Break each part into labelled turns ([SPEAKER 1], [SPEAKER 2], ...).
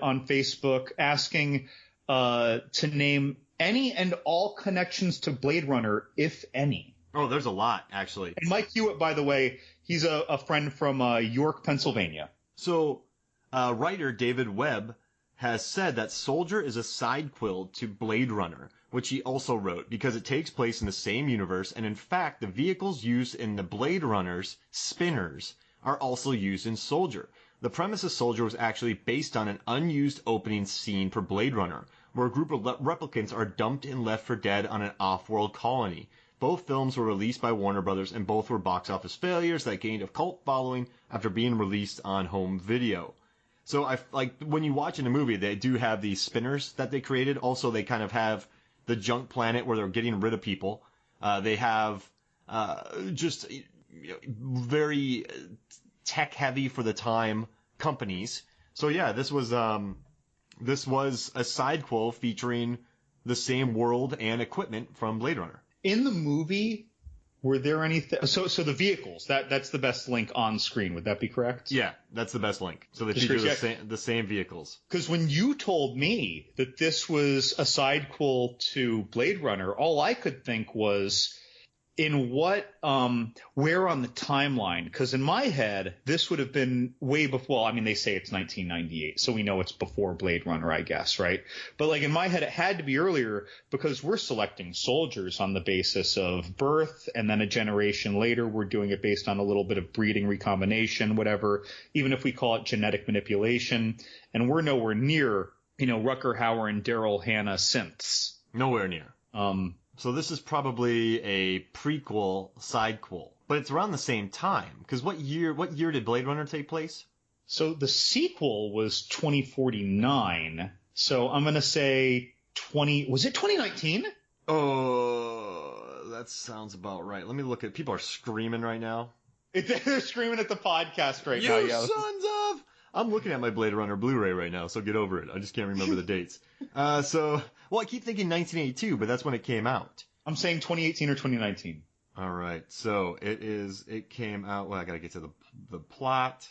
[SPEAKER 1] on Facebook asking to name any and all connections to Blade Runner, if any.
[SPEAKER 2] Oh, there's a lot, actually.
[SPEAKER 1] And Mike Hewitt, by the way, he's a friend from York, Pennsylvania.
[SPEAKER 2] So, writer David Webb has said that Soldier is a sidequel to Blade Runner, which he also wrote because it takes place in the same universe, and in fact, the vehicles used in the Blade Runner's spinners are also used in Soldier. The premise of Soldier was actually based on an unused opening scene for Blade Runner, where a group of replicants are dumped and left for dead on an off-world colony. Both films were released by Warner Brothers, and both were box office failures that gained a cult following after being released on home video. So when you watch in the movie, they do have these spinners that they created. Also, they kind of have the junk planet where they're getting rid of people. They have just very tech heavy for the time companies. So yeah, this was a sidequel featuring the same world and equipment from Blade Runner.
[SPEAKER 1] In the movie, were there anything? So the vehicles, that's the best link on screen. Would that be correct?
[SPEAKER 2] Yeah, that's the best link. So they feature the same vehicles.
[SPEAKER 1] Because when you told me that this was a sidequel to Blade Runner, all I could think was in what, where on the timeline? Because in my head, this would have been way before. Well, I mean, they say it's 1998, so we know it's before Blade Runner, I guess, right? But like in my head, it had to be earlier because we're selecting soldiers on the basis of birth, and then a generation later, we're doing it based on a little bit of breeding recombination, whatever. Even if we call it genetic manipulation, and we're nowhere near, Rutger Hauer and Daryl Hannah synths.
[SPEAKER 2] Nowhere near. So this is probably a prequel, sidequel, but it's around the same time. Because what year did Blade Runner take place?
[SPEAKER 1] So the sequel was 2049. So I'm going to say was it 2019?
[SPEAKER 2] Oh, that sounds about right. Let me look at, people are screaming right now.
[SPEAKER 1] They're screaming at the podcast right now.
[SPEAKER 2] You sons of! I'm looking at my Blade Runner Blu-ray right now, so get over it. I just can't remember the dates. I keep thinking 1982, but that's when it came out.
[SPEAKER 1] I'm saying 2018 or 2019.
[SPEAKER 2] All right. So it came out. Well, I got to get to the plot.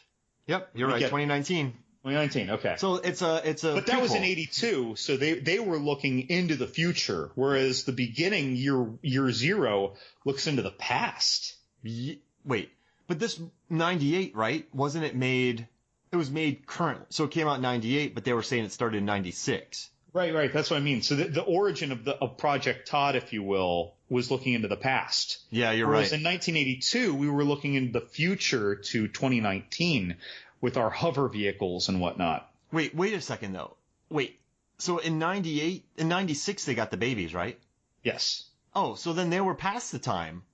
[SPEAKER 2] Yep, you're right. 2019.
[SPEAKER 1] 2019. Okay.
[SPEAKER 2] So it's a.
[SPEAKER 1] But that was in 82, so they were looking into the future, whereas the beginning year zero looks into the past.
[SPEAKER 2] Wait, but this 98, right? Wasn't it made? It was made current, so it came out in 98, but they were saying it started in 96.
[SPEAKER 1] Right. That's what I mean. So the origin of Project Todd, if you will, was looking into the past.
[SPEAKER 2] Yeah, you're
[SPEAKER 1] Whereas
[SPEAKER 2] right.
[SPEAKER 1] in 1982, we were looking into the future to 2019 with our hover vehicles and whatnot.
[SPEAKER 2] Wait a second, though. Wait, so in 96, they got the babies, right?
[SPEAKER 1] Yes.
[SPEAKER 2] Oh, so then they were past the time.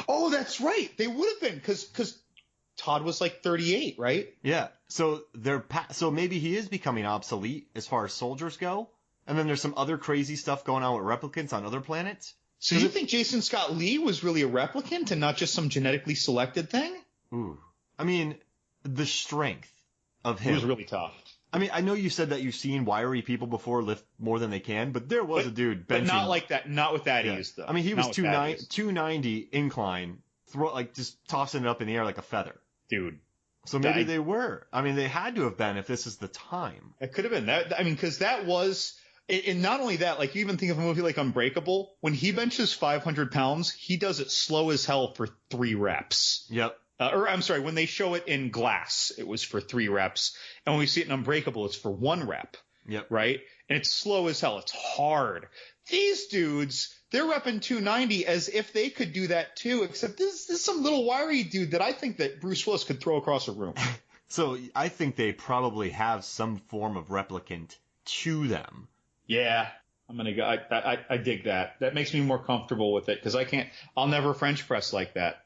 [SPEAKER 1] Oh, that's right. They would have been, because Todd was like 38, right?
[SPEAKER 2] Yeah. So so maybe he is becoming obsolete as far as soldiers go. And then there's some other crazy stuff going on with replicants on other planets.
[SPEAKER 1] So you think Jason Scott Lee was really a replicant and not just some genetically selected thing?
[SPEAKER 2] Ooh. I mean, the strength of him.
[SPEAKER 1] It was really tough.
[SPEAKER 2] I mean, I know you said that you've seen wiry people before lift more than they can, but there was a dude benching.
[SPEAKER 1] But not like that. Not with that ease, though.
[SPEAKER 2] I mean, he was 290 incline, just tossing it up in the air like a feather.
[SPEAKER 1] Dude.
[SPEAKER 2] So maybe they were. I mean, they had to have been if this is the time.
[SPEAKER 1] It could have been that. I mean, because that was, and not only that, like you even think of a movie like Unbreakable, when he benches 500 pounds, he does it slow as hell for 3 reps.
[SPEAKER 2] Yep.
[SPEAKER 1] Or I'm sorry, when they show it in Glass, it was for 3 reps. And when we see it in Unbreakable, it's for 1 rep.
[SPEAKER 2] Yep.
[SPEAKER 1] Right? And it's slow as hell. It's hard. These dudes, they're repping 290 as if they could do that too, except this is some little wiry dude that I think that Bruce Willis could throw across a room.
[SPEAKER 2] So I think they probably have some form of replicant to them.
[SPEAKER 1] Yeah. I'm going to go. I dig that. That makes me more comfortable with it because I'll never French press like that.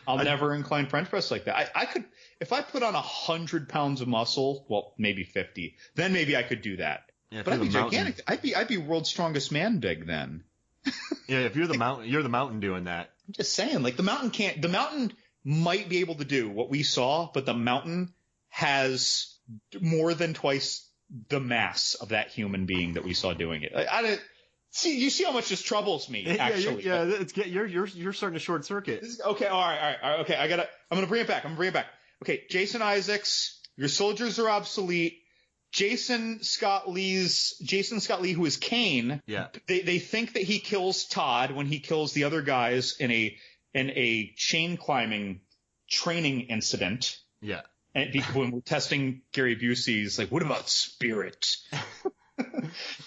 [SPEAKER 1] I'll never incline French press like that. I could, if I put on 100 pounds of muscle, well, maybe 50, then maybe I could do that.
[SPEAKER 2] Yeah,
[SPEAKER 1] but I'd be gigantic. I'd be world's strongest man big then.
[SPEAKER 2] Yeah, if you're the mountain doing that.
[SPEAKER 1] I'm just saying, like the mountain might be able to do what we saw, but the mountain has more than twice the mass of that human being that we saw doing it. I didn't see. You see how much this troubles me, actually.
[SPEAKER 2] You're starting to short circuit.
[SPEAKER 1] Okay, all right. Okay, I'm gonna bring it back. Okay, Jason Isaacs, your soldiers are obsolete. Jason Scott Lee, who is Kane.
[SPEAKER 2] Yeah.
[SPEAKER 1] They think that he kills Todd when he kills the other guys in a chain climbing training incident.
[SPEAKER 2] Yeah.
[SPEAKER 1] And when we're testing Gary Busey's like, what about Spirit?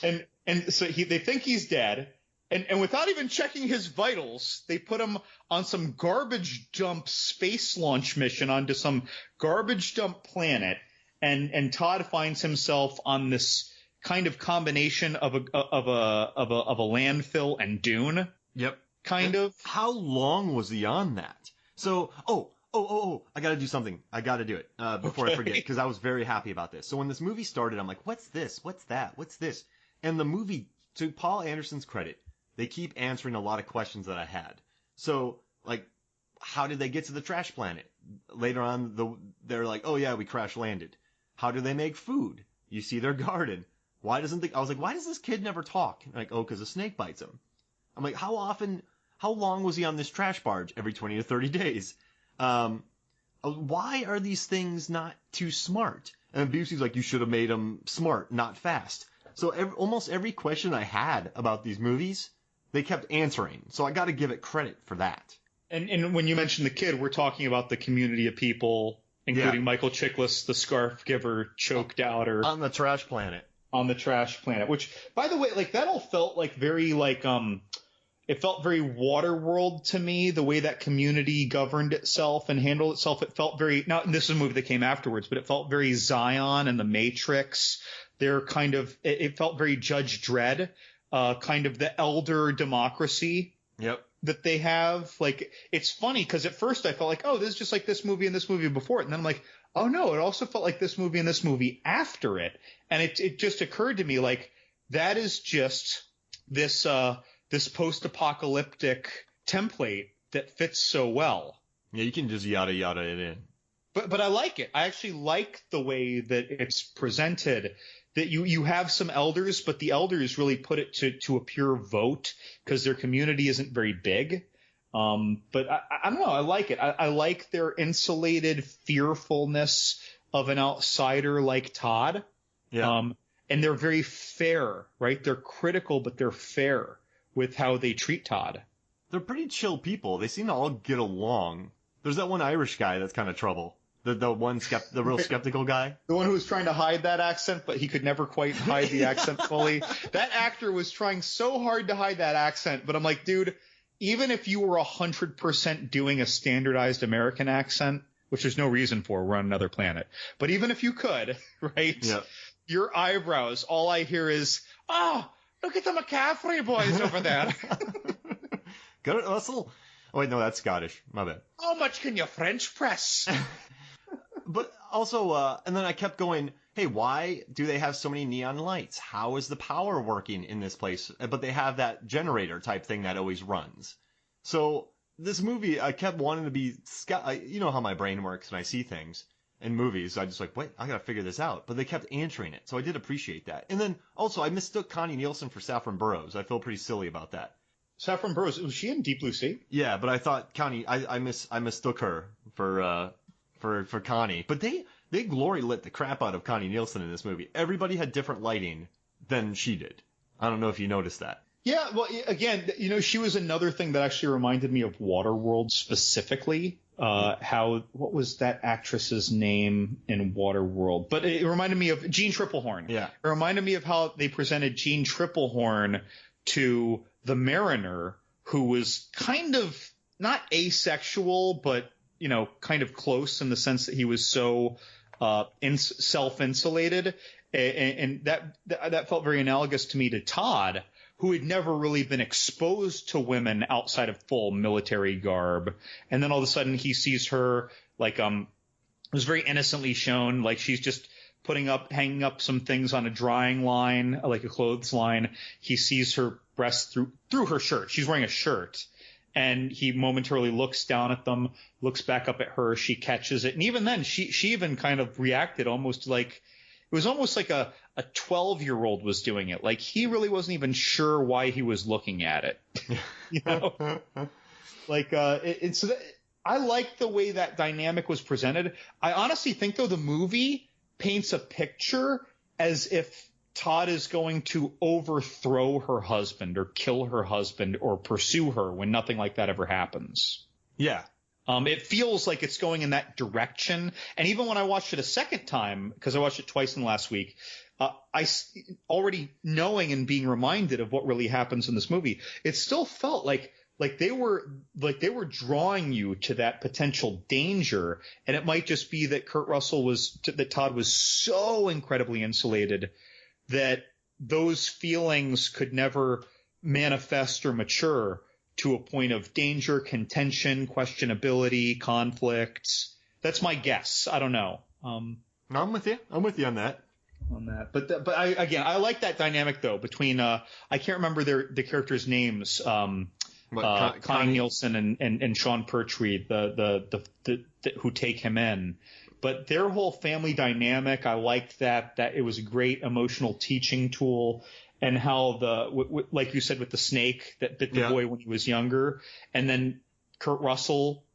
[SPEAKER 1] and so they think he's dead. And without even checking his vitals, they put him on some garbage dump space launch mission onto some garbage dump planet. And Todd finds himself on this kind of combination of a landfill and dune.
[SPEAKER 2] Yep.
[SPEAKER 1] Kind of.
[SPEAKER 2] How long was he on that? So, I gotta do something. I gotta do it before I forget, because I was very happy about this. So when this movie started, I'm like, what's this? What's that? What's this? And the movie, to Paul Anderson's credit, they keep answering a lot of questions that I had. So, like, how did they get to the trash planet? Later on, they're like, oh yeah, we crash landed. How do they make food? You see their garden. I was like, why does this kid never talk? Like, oh, because a snake bites him. I'm like, how long was he on this trash barge? Every 20 to 30 days. Why are these things not too smart? And Busey's like, you should have made them smart, not fast. So almost every question I had about these movies, they kept answering. So I got to give it credit for that. And
[SPEAKER 1] when you mention the kid, we're talking about the community of people, including Michael Chiklis, the scarf giver, choked out, or
[SPEAKER 2] on the trash planet.
[SPEAKER 1] On the trash planet, which, by the way, like that all felt like very it felt very Waterworld to me, the way that community governed itself and handled itself. It felt very, now this is a movie that came afterwards, but it felt very Zion and the Matrix. It felt very Judge Dredd, kind of the elder democracy.
[SPEAKER 2] Yep.
[SPEAKER 1] That they have. Like, it's funny because at first I felt like, oh, this is just like this movie and this movie before it. And then I'm like, oh no, it also felt like this movie and this movie after it. And it just occurred to me, like, that is just this post-apocalyptic template that fits so well.
[SPEAKER 2] Yeah, you can just yada yada it in.
[SPEAKER 1] But I like it. I actually like the way that it's presented, that you have some elders, but the elders really put it to a pure vote because their community isn't very big. But I don't know. I like it. I like their insulated fearfulness of an outsider like Todd.
[SPEAKER 2] Yeah.
[SPEAKER 1] And they're very fair, right? They're critical, but they're fair with how they treat Todd.
[SPEAKER 2] They're pretty chill people. They seem to all get along. There's that one Irish guy that's kind of trouble. The real skeptical guy.
[SPEAKER 1] The one who was trying to hide that accent, but he could never quite hide the accent fully. That actor was trying so hard to hide that accent, but I'm like, dude, even if you were 100% doing a standardized American accent, which there's no reason for, we're on another planet, but even if you could, right?
[SPEAKER 2] Yeah.
[SPEAKER 1] Your eyebrows, all I hear is, oh, look at the McCaffrey boys over there.
[SPEAKER 2] Good, Russell. Oh, wait, no, that's Scottish. My bad.
[SPEAKER 1] How much can you French press?
[SPEAKER 2] But also, and then I kept going, hey, why do they have so many neon lights? How is the power working in this place? But they have that generator type thing that always runs. So this movie, I kept wanting to be, you know how my brain works when I see things in movies. I just like, wait, I got to figure this out. But they kept answering it. So I did appreciate that. And then also, I mistook Connie Nielsen for Saffron Burrows. I feel pretty silly about that.
[SPEAKER 1] Saffron Burrows, was she in Deep Blue Sea?
[SPEAKER 2] Yeah, but I thought Connie, I mistook her for Connie. But they glory lit the crap out of Connie Nielsen in this movie. Everybody had different lighting than she did. I don't know if you noticed that.
[SPEAKER 1] Yeah, well, again, you know, she was another thing that actually reminded me of Waterworld specifically. What was that actress's name in Waterworld? But it reminded me of Jean Tripplehorn.
[SPEAKER 2] Yeah.
[SPEAKER 1] It reminded me of how they presented Jean Tripplehorn to the Mariner, who was kind of not asexual, but, you know, kind of close in the sense that he was so self-insulated. And that felt very analogous to me to Todd, who had never really been exposed to women outside of full military garb. And then all of a sudden he sees her, like, it was very innocently shown, like she's just hanging up some things on a drying line, like a clothes line. He sees her breasts through her shirt. She's wearing a shirt. And he momentarily looks down at them, looks back up at her. She catches it. And even then, she even kind of reacted almost like, it was almost like a 12-year-old was doing it. Like, he really wasn't even sure why he was looking at it. You know? Like, I like the way that dynamic was presented. I honestly think, though, the movie paints a picture as if Todd is going to overthrow her husband or kill her husband or pursue her when nothing like that ever happens.
[SPEAKER 2] Yeah.
[SPEAKER 1] It feels like it's going in that direction. And even when I watched it a second time, because I watched it twice in the last week, I already knowing and being reminded of what really happens in this movie, it still felt like they were drawing you to that potential danger. And it might just be that that Todd was so incredibly insulated that those feelings could never manifest or mature to a point of danger, contention, questionability, conflicts. That's my guess. I don't know.
[SPEAKER 2] I'm with you. I'm with you on that.
[SPEAKER 1] But I like that dynamic though between I can't remember the characters' names. Connie Nielsen and Sean Pertwee, the who take him in. But their whole family dynamic, I liked that it was a great emotional teaching tool. And how like you said, with the snake that bit the boy when he was younger, and then Kurt Russell,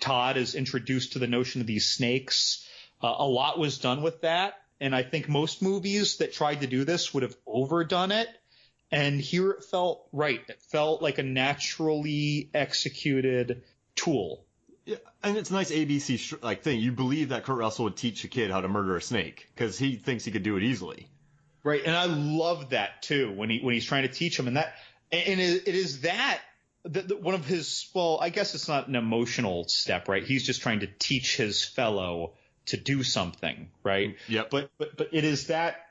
[SPEAKER 1] Todd is introduced to the notion of these snakes. A lot was done with that, and I think most movies that tried to do this would have overdone it. And here it felt right. It felt like a naturally executed tool.
[SPEAKER 2] Yeah, and it's a nice ABC thing. You believe that Kurt Russell would teach a kid how to murder a snake because he thinks he could do it easily.
[SPEAKER 1] Right, and I love that too when he's trying to teach him, and it is that one of his. Well, I guess it's not an emotional step, right? He's just trying to teach his fellow to do something, right?
[SPEAKER 2] Yep.
[SPEAKER 1] But it is that.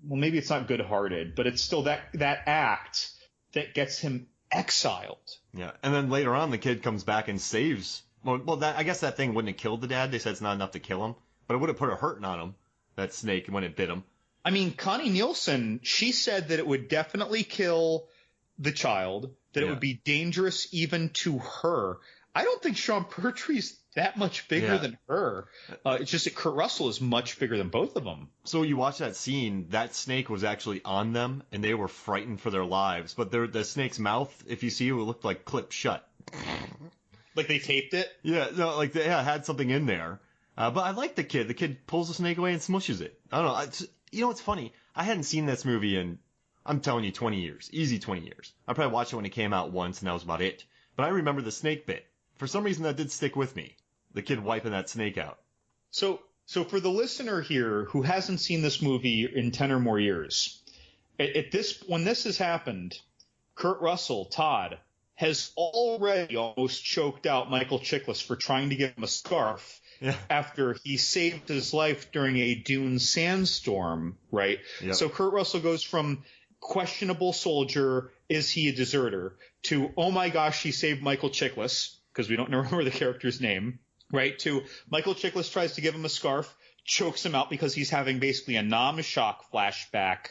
[SPEAKER 1] Well, maybe it's not good-hearted, but it's still that act that gets him exiled.
[SPEAKER 2] Yeah, and then later on, the kid comes back and saves. Well, I guess that thing wouldn't have killed the dad. They said it's not enough to kill him, but it would have put a hurting on him. That snake when it bit him.
[SPEAKER 1] I mean, Connie Nielsen, she said that it would definitely kill the child, that it would be dangerous even to her. I don't think Sean Pertwee's that much bigger than her. It's just that Kurt Russell is much bigger than both of them.
[SPEAKER 2] So you watch that scene, that snake was actually on them, and they were frightened for their lives. But the snake's mouth, if you see it, looked like clipped shut.
[SPEAKER 1] Like they taped it?
[SPEAKER 2] Yeah, no, like they had something in there. But I like the kid. The kid pulls the snake away and smushes it. I don't know. You know what's funny? I hadn't seen this movie in, I'm telling you, 20 years. Easy 20 years. I probably watched it when it came out once, and that was about it. But I remember the snake bit. For some reason, that did stick with me. The kid wiping that snake out.
[SPEAKER 1] So for the listener here who hasn't seen this movie in 10 or more years, when this has happened, Kurt Russell, Todd, has already almost choked out Michael Chiklis for trying to give him a scarf. Yeah. After he saved his life during a dune sandstorm, right? Yep. So Kurt Russell goes from questionable soldier, is he a deserter, to, oh my gosh, he saved Michael Chiklis, because we don't remember the character's name, right? To Michael Chiklis tries to give him a scarf, chokes him out because he's having basically a Nam-shock flashback,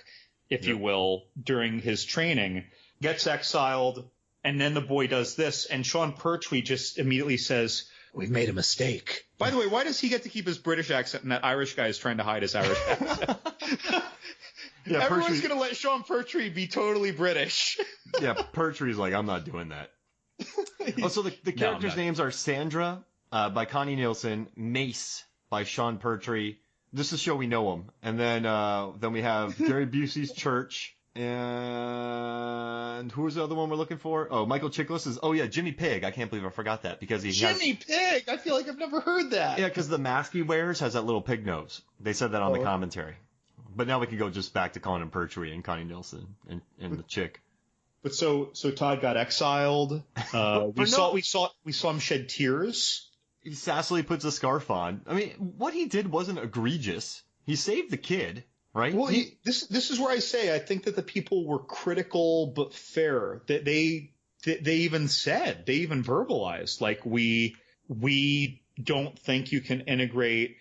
[SPEAKER 1] if you will, during his training, gets exiled, and then the boy does this, and Sean Pertwee just immediately says, we've made a mistake. By the way, why does he get to keep his British accent and that Irish guy is trying to hide his Irish accent? Yeah, everyone's going to let Sean Pertwee be totally British.
[SPEAKER 2] Yeah, Pertwee's like, I'm not doing that. So the characters' names are Sandra by Connie Nielsen, Mace by Sean Pertwee. This is show we know him. And then we have Gary Busey's Church. And who was the other one we're looking for? Oh, Michael Chiklis is. Oh yeah, Jimmy Pig. I can't believe I forgot that because
[SPEAKER 1] Jimmy Pig. I feel like I've never heard that.
[SPEAKER 2] Yeah, because the mask he wears has that little pig nose. They said that on the commentary. But now we can go just back to calling him Pertwee and Connie Nielsen and the chick.
[SPEAKER 1] But so Todd got exiled. We saw him shed tears.
[SPEAKER 2] He sassily puts a scarf on. I mean, what he did wasn't egregious. He saved the kid. Right?
[SPEAKER 1] Well, this is where I say I think that the people were critical but fair. That they even said, they even verbalized, like we don't think you can integrate.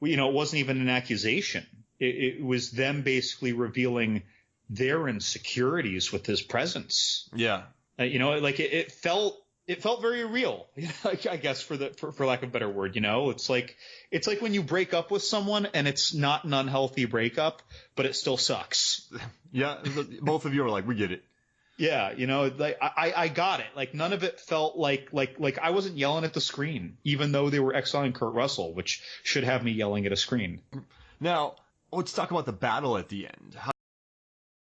[SPEAKER 1] It wasn't even an accusation. It was them basically revealing their insecurities with his presence.
[SPEAKER 2] Yeah.
[SPEAKER 1] It felt very real, I guess, for lack of a better word. It's like when you break up with someone and it's not an unhealthy breakup, but it still sucks.
[SPEAKER 2] Yeah, both of you are like, we get it.
[SPEAKER 1] Yeah, I got it. Like none of it felt like I wasn't yelling at the screen, even though they were exiling Kurt Russell, which should have me yelling at a screen.
[SPEAKER 2] Now, let's talk about the battle at the end.